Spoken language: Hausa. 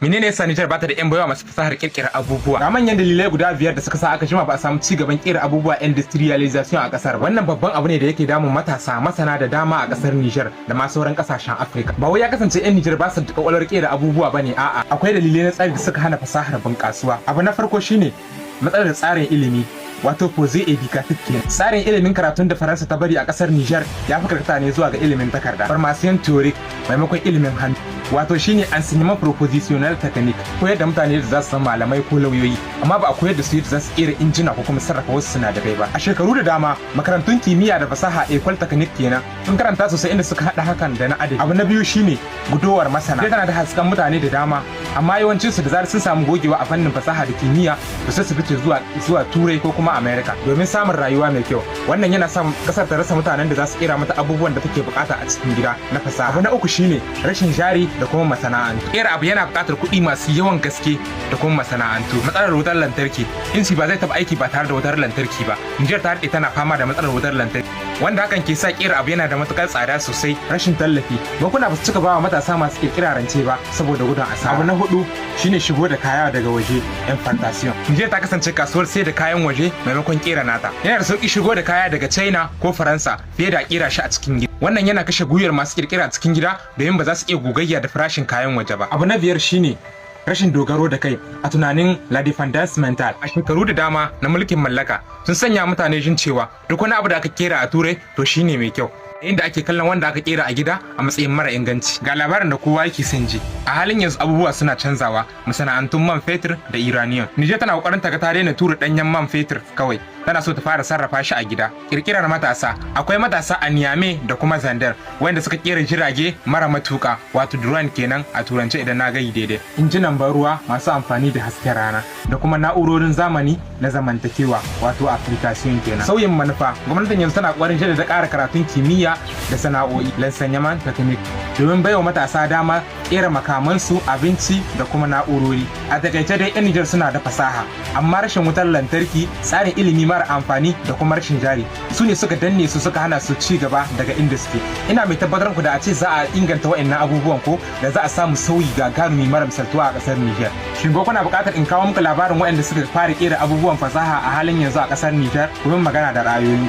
Menene yasa Nijar bata da yan baiwa masu fasahar kirkira abubuwa? Ga manyan dalilai guda biyar da suka sa aka jima ba a samu ci gaban kera abubuwa industrialization a kasar. Wannan babban abu ne da yake damun matasa masana da dama a kasar Nijar da ma sauran kasashen Afirka. Ba wai ya kasance yan Nijar ba su da kwakwalwar kera abubuwa bane, a'a. Akwai dalilai na tsari da suka hana fasahar bunƙasuwa. Abu na farko shine matsalar tsarin ilimi, wato projet éducatif kenan. Tsarin ilimin karatun da Faransa ta bari a kasar Nijar ya fi karkata ne zuwa ga ilimin takarda, formation théorique maimakon ilimin hannu, wato shine enseignement propositionnel technique, koyar da mutane da za su san malamai ko lauyoyi, amma ba a koyar da su yadda za su kera injina ko kuma sarrafa wasu sinadarai ba. A shekaru da dama makarantun kimiyya da fasaha école technique kenan sun karanta sosai inda suka hada hakan da na adadi. Abu na biyu shine gudowar masana. Tana da hasken mutane da dama, amma yawancin su da zarar sun samu gogewa a fannin fasaha da kimiyya to sai su fice zuwa Turai ko kuma America domin samun rayuwa mai kyau. Wannan yana sa kasar ta rasa mutanen da za su kera mata abubuwan da take bukata a cikin gida na fasaha. Abu na uku shine rashin jari da kuma masana'antu. Kera abu yana bukatar kuɗi masu yawan gaske da kuma masana'antu. Matsalar wutar lantarki, inci ba zai taba aiki ba tare da wutar lantarki ba. Nijar ta daɗe tana fama da matsalar wutar lantarki, wanda hakan ke sa kera abu yana da matukar tsada sosai. Rashin tallafi, bankuna ba su cika bawa matasa masu kirkira rance ba saboda gudun asara. Abu na hudu shine shigo da kaya daga waje, importation. Nijar ta kasance kasuwar sai da kayan waje maimakon kera nata. Yana da sauki shigo da kaya daga China ko Faransa fiye da kera shi a cikin gida. Wannan yana kashe gwiwar masu kirkira a cikin gida domin ba za su iya gogayya da farashin kayan waje ba. Abu na biyar shine rashin dogaro da kai a tunanin la dépendance mentale. A shekaru da dama na mulkin mallaka sun sanya mutane jin cewa duk wani abu da aka kera a turai to shine mai kyau, inda ake kallon wanda aka kera a gida a matsayin mara inganci. Ga labarin da kowa yake son ji. A halin yanzu abubuwa suna canzawa, masana'antun man fetur da uranium. Nijar tana kokarin ta ga ta daina tura danyen man fetur kawai, tana so ta fara sarrafa shi a gida. Kirkirar matasa, akwai matasa a Niamey da kuma Zandar wanda suka kera jirage mara matuka, wato drone kenan a turance idan na gayi daidai. Injinan ban ruwa masu amfani da hasken rana da kuma na'urorin zamani na zamantakewa, wato application kenan. Sauyin manufa, gwamnatin yanzu tana kokarin jaddada ƙara karatun kimiyya da sana'o'i, l'enseignement technique, domin baiwa matasa dama kera makamansu, abinci da kuma na'urori. A takaice dai yan Nijar suna da fasaha, amma rashin wutar lantarki, tsarin ilimi mara amfani da kuma rashin jari su ne suka danne su, suka hana su ci gaba daga inda suke. Ina mai tabbatar ku da a ce za a inganta wa'annan abubuwan ko da za a samu sauyi gagarumi mara misaltuwa a kasar Nijar. Shin ko kuna buƙatar in kawo muku labarin waɗanda suka fara kera abubuwan fasaha a halin yanzu a kasar Nijar? Ku magana da ra'ayoyi.